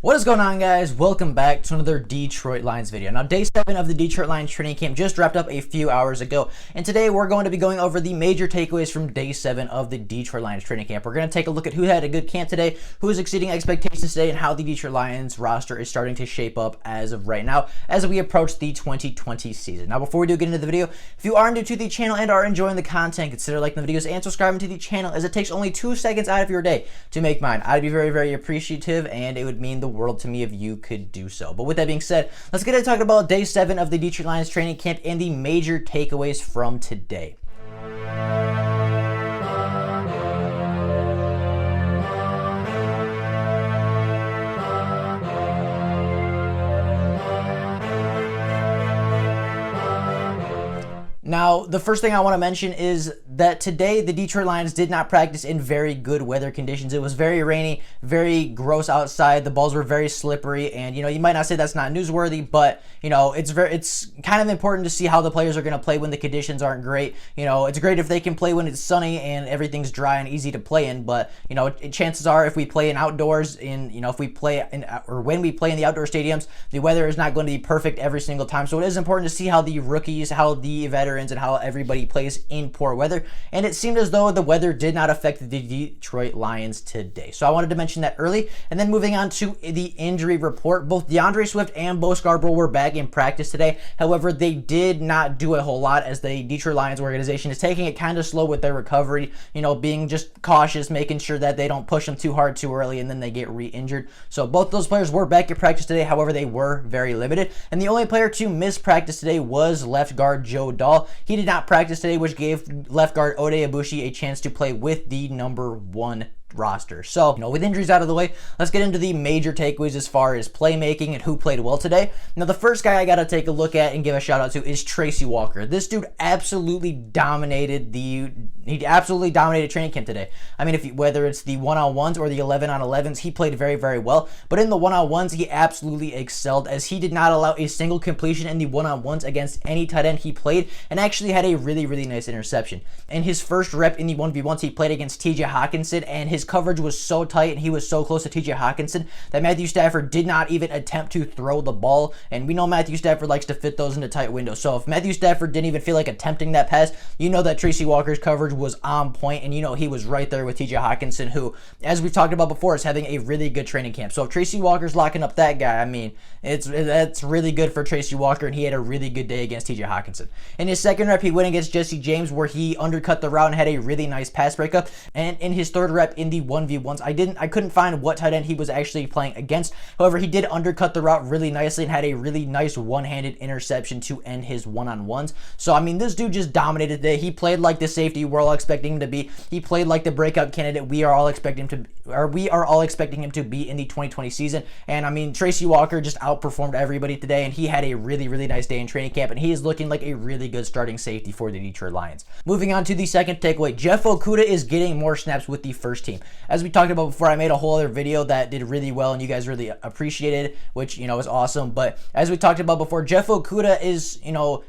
What is going on, guys? Welcome back to another Detroit Lions video. Now, day 7 of the Detroit Lions training camp just wrapped up a few hours ago, and today we're going to be going over the major takeaways from day 7 of the Detroit Lions training camp. We're going to take a look at who had a good camp today, who is exceeding expectations today, and how the Detroit Lions roster is starting to shape up as of right now as we approach the 2020 season. Now, before we do get into the video, if you are new to the channel and are enjoying the content, consider liking the videos and subscribing to the channel, as it takes only 2 seconds out of your day to make mine. I'd be very, very appreciative, and it would mean the world to me if you could do so. But with that being said, let's get into talking about day 7 of the Detroit Lions training camp and the major takeaways from today. Now, the first thing I want to mention is that today the Detroit Lions did not practice in very good weather conditions. It was very rainy, very gross outside. The balls were very slippery, and you might not say that's not newsworthy, but it's kind of important to see how the players are going to play when the conditions aren't great. It's great if they can play when it's sunny and everything's dry and easy to play in, but chances are if we play in outdoors if we play in, or when we play in the outdoor stadiums, the weather is not going to be perfect every single time. So it is important to see how the rookies, how the veterans, and how everybody plays in poor weather, and it seemed as though the weather did not affect the Detroit Lions today. So I wanted to mention that early, and then moving on to the injury report, both DeAndre Swift and Bo Scarborough were back in practice today. However, they did not do a whole lot, as the Detroit Lions organization is taking it kind of slow with their recovery, being just cautious, making sure that they don't push them too hard too early and then they get re-injured. So both those players were back in practice today. However, they were very limited, and the only player to miss practice today was left guard Joe Dahl. He did not practice today, which gave left guard Ode Ibushi a chance to play with the number 1 roster. So, with injuries out of the way, let's get into the major takeaways as far as playmaking and who played well today. Now, the first guy I got to take a look at and give a shout out to is Tracy Walker. This dude absolutely dominated training camp today. I mean, whether it's the one-on-ones or the 11-on-11s, he played very, very well. But in the one-on-ones, he absolutely excelled, as he did not allow a single completion in the one-on-ones against any tight end he played, and actually had a really, really nice interception. In his first rep in the 1v1s, he played against TJ Hockenson, and his coverage was so tight and he was so close to TJ Hockenson that Matthew Stafford did not even attempt to throw the ball, and we know Matthew Stafford likes to fit those into tight windows. So if Matthew Stafford didn't even feel like attempting that pass, that Tracy Walker's coverage was on point, and he was right there with TJ Hockenson, who, as we've talked about before, is having a really good training camp. So if Tracy Walker's locking up that guy, I mean, that's really good for Tracy Walker, and he had a really good day against TJ Hockenson. In his second rep, he went against Jesse James, where he undercut the route and had a really nice pass breakup. And in his third rep in the 1v1s, I couldn't find what tight end he was actually playing against. However, he did undercut the route really nicely and had a really nice one-handed interception to end his one-on-ones. So I mean, this dude just dominated today. He played like the safety we're all expecting him to be. He played like the breakout candidate we are all expecting him to be in the 2020 season. And I mean, Tracy Walker just outperformed everybody today, and he had a really, really nice day in training camp, and he is looking like a really good starting safety for the Detroit Lions. Moving on to the second takeaway, Jeff Okudah is getting more snaps with the first team. As we talked about before, I made a whole other video that did really well and you guys really appreciated, which is awesome. But as we talked about before, Jeff Okudah is,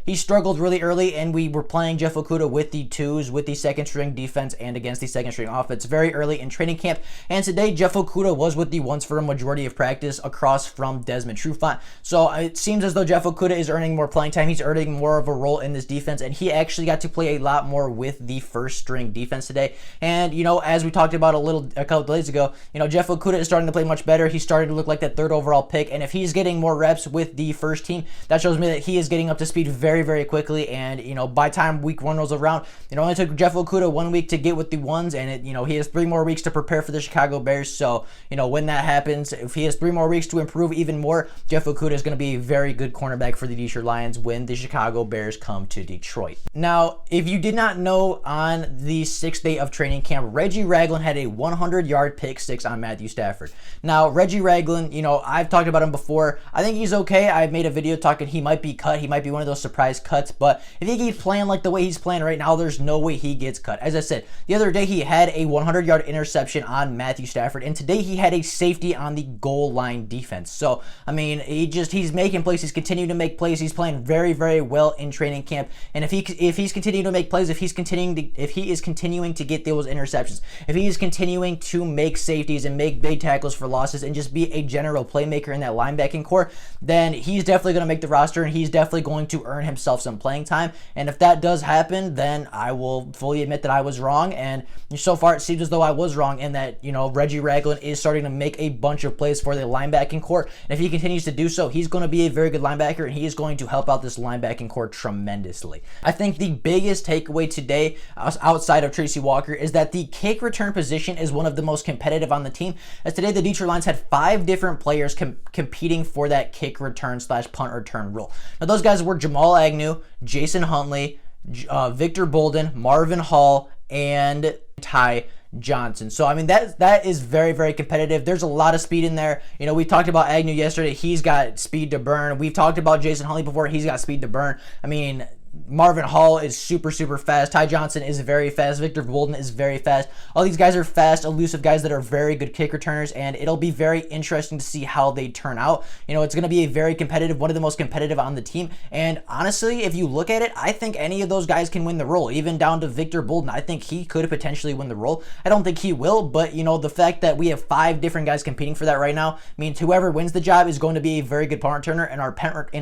he struggled really early, and we were playing Jeff Okudah with the 2s, with the second string defense and against the second string offense very early in training camp. And today Jeff Okudah was with the 1s for a majority of practice, across from Desmond Trufant. So it seems as though Jeff Okudah is earning more playing time. He's earning more of a role in this defense, and he actually got to play a lot more with the first string defense today. And as we talked about a couple days ago, Jeff Okudah is starting to play much better. He's starting to look like that 3rd overall pick, and if he's getting more reps with the first team, that shows me that he is getting up to speed very, very quickly. And by time week 1 rolls around, it only took Jeff Okudah 1 week to get with the 1s, and he has 3 more weeks to prepare for the Chicago Bears. So when that happens, if he has 3 more weeks to improve even more, Jeff Okudah is going to be a very good cornerback for the Detroit Lions when the Chicago Bears come to Detroit. Now, if you did not know, on the 6th day of training camp, Reggie Ragland had a 100-yard pick 6 on Matthew Stafford. Now, Reggie Ragland, I've talked about him before. I think he's okay. I've made a video talking he might be cut. He might be one of those surprise cuts, but if he keeps playing like the way he's playing right now, there's no way he gets cut. As I said, the other day he had a 100-yard interception on Matthew Stafford, and today he had a safety on the goal line defense. So, I mean, he's making plays. He's continuing to make plays. He's playing very, very well in training camp, and if he's continuing to make plays, if he is continuing to get those interceptions, if he is continuing continuing to make safeties and make big tackles for losses and just be a general playmaker in that linebacking core, then he's definitely going to make the roster and he's definitely going to earn himself some playing time. And if that does happen, then I will fully admit that I was wrong. And so far, it seems as though I was wrong in that, Reggie Ragland is starting to make a bunch of plays for the linebacking core. And if he continues to do so, he's going to be a very good linebacker and he is going to help out this linebacking core tremendously. I think the biggest takeaway today, outside of Tracy Walker, is that the kick return position is one of the most competitive on the team. As today, the Detroit Lions had 5 different players competing for that kick return / punt return role. Now, those guys were Jamal Agnew, Jason Huntley, Victor Bolden, Marvin Hall, and Ty Johnson. So, I mean, that is very, very competitive. There's a lot of speed in there. We talked about Agnew yesterday. He's got speed to burn. We've talked about Jason Huntley before. He's got speed to burn. I mean, Marvin Hall is super, super fast. Ty Johnson is very fast. Victor Bolden is very fast. All these guys are fast, elusive guys that are very good kick returners, and it'll be very interesting to see how they turn out. It's going to be a very competitive, one of the most competitive on the team. And honestly, if you look at it, I think any of those guys can win the role, even down to Victor Bolden. I think he could potentially win the role. I don't think he will, but the fact that we have 5 different guys competing for that right now means whoever wins the job is going to be a very good punt returner, and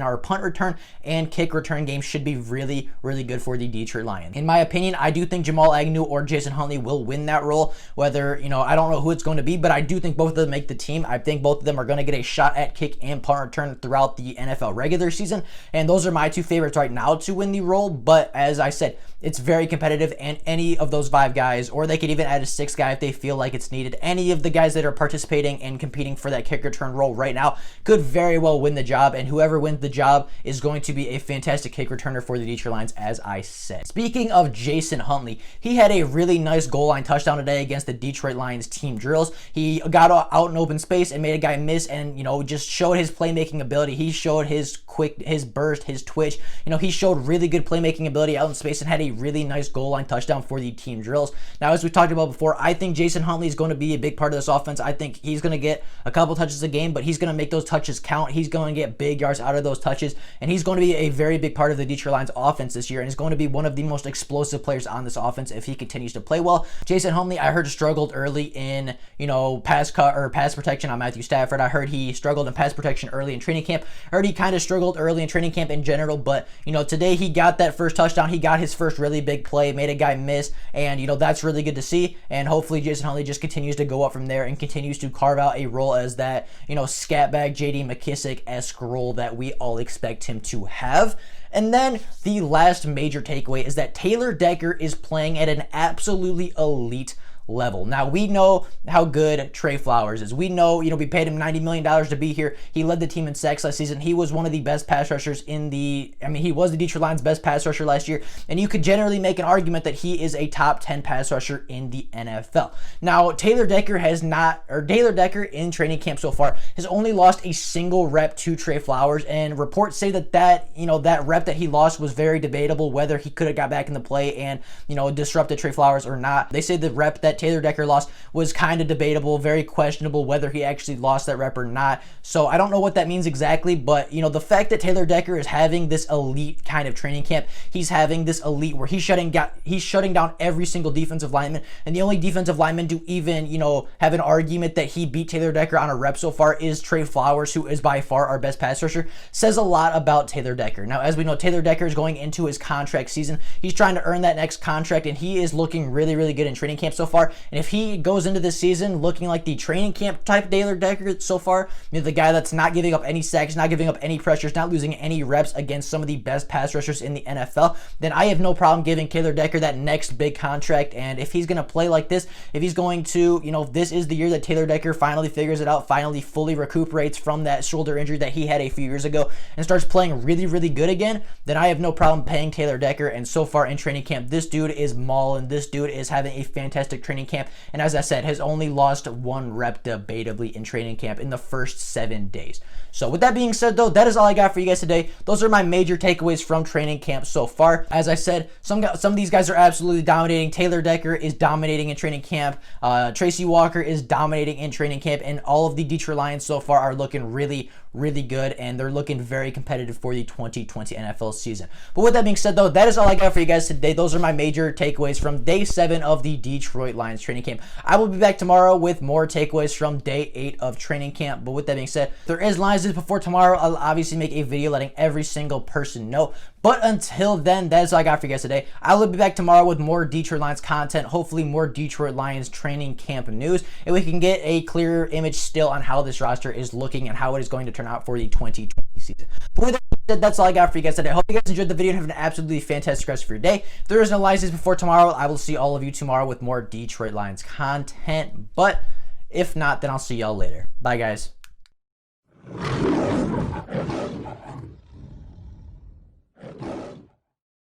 our punt return and kick return game should be really, really good for the Detroit Lions. In my opinion, I do think Jamal Agnew or Jason Huntley will win that role. Whether, I don't know who it's going to be, but I do think both of them make the team. I think both of them are going to get a shot at kick and punt return throughout the NFL regular season. And those are my 2 favorites right now to win the role. But as I said, it's very competitive, and any of those 5 guys, or they could even add a 6th guy if they feel like it's needed. Any of the guys that are participating and competing for that kick return role right now could very well win the job, and whoever wins the job is going to be a fantastic kick returner for the Detroit Lions, as I said. Speaking of Jason Huntley, he had a really nice goal line touchdown today against the Detroit Lions team drills. He got out in open space and made a guy miss, and just showed his playmaking ability. He showed his burst, his twitch. He showed really good playmaking ability out in space and had a really nice goal line touchdown for the team drills. Now, as we talked about before, I think Jason Huntley is going to be a big part of this offense. I think he's going to get a couple touches a game, but he's going to make those touches count. He's going to get big yards out of those touches, and he's going to be a very big part of the Detroit Lions offense this year, and he's going to be one of the most explosive players on this offense if he continues to play well. Jason Huntley, I heard, struggled early in, pass protection on Matthew Stafford. I heard he struggled in pass protection early in training camp. I heard he kind of struggled early in training camp in general, but, today he got that first touchdown. He got his first really big play, made a guy miss, and, that's really good to see. And hopefully Jason Huntley just continues to go up from there and continues to carve out a role as that, scatbag J.D. McKissic-esque role that we all expect him to have. And then the last major takeaway is that Taylor Decker is playing at an absolutely elite level. Now, we know how good Trey Flowers is. We know, we paid him $90 million to be here. He led the team in sacks last season. He was one of the best pass rushers he was the Detroit Lions' best pass rusher last year, and you could generally make an argument that he is a top 10 pass rusher in the NFL. Now, Taylor Decker in training camp so far has only lost a single rep to Trey Flowers, and reports say that rep that he lost was very debatable whether he could have got back in the play and, disrupted Trey Flowers or not. They say the rep that Taylor Decker lost was kind of debatable, very questionable whether he actually lost that rep or not. So I don't know what that means exactly, but the fact that Taylor Decker is having this elite kind of training camp, he's having this elite where he's shutting down every single defensive lineman, and the only defensive lineman to even have an argument that he beat Taylor Decker on a rep so far is Trey Flowers, who is by far our best pass rusher, says a lot about Taylor Decker. Now, as we know, Taylor Decker is going into his contract season. He's trying to earn that next contract, and he is looking really, really good in training camp so far. And if he goes into this season looking like the training camp type Taylor Decker so far, the guy that's not giving up any sacks, not giving up any pressures, not losing any reps against some of the best pass rushers in the NFL, then I have no problem giving Taylor Decker that next big contract. And if he's going to play like this, if he's going to, this is the year that Taylor Decker finally figures it out, finally fully recuperates from that shoulder injury that he had a few years ago and starts playing really, really good again, then I have no problem paying Taylor Decker. And so far in training camp, this dude is mauling. This dude is having a fantastic training camp, and as I said, has only lost 1 rep debatably in training camp in the first 7 days. So with that being said, though, that is all I got for you guys today. Those are my major takeaways from training camp so far. As I said, some of these guys are absolutely dominating. Taylor Decker is dominating in training camp. Tracy Walker is dominating in training camp, and all of the Detroit Lions so far are looking really, really good, and they're looking very competitive for the 2020 NFL season. But with that being said, though, that is all I got for you guys today. Those are my major takeaways from day 7 of the Detroit Lions training camp. I will be back tomorrow with more takeaways from day 8 of training camp. But with that being said, there is Lions news before tomorrow. I'll obviously make a video letting every single person know. But until then, that is all I got for you guys today. I will be back tomorrow with more Detroit Lions content, hopefully more Detroit Lions training camp news, and we can get a clearer image still on how this roster is looking and how it is going to turn out for the 2020 season. But with that said, that's all I got for you guys today. I hope you guys enjoyed the video and have an absolutely fantastic rest of your day. If there is no Lions news before tomorrow, I will see all of you tomorrow with more Detroit Lions content. But if not, then I'll see y'all later. Bye, guys.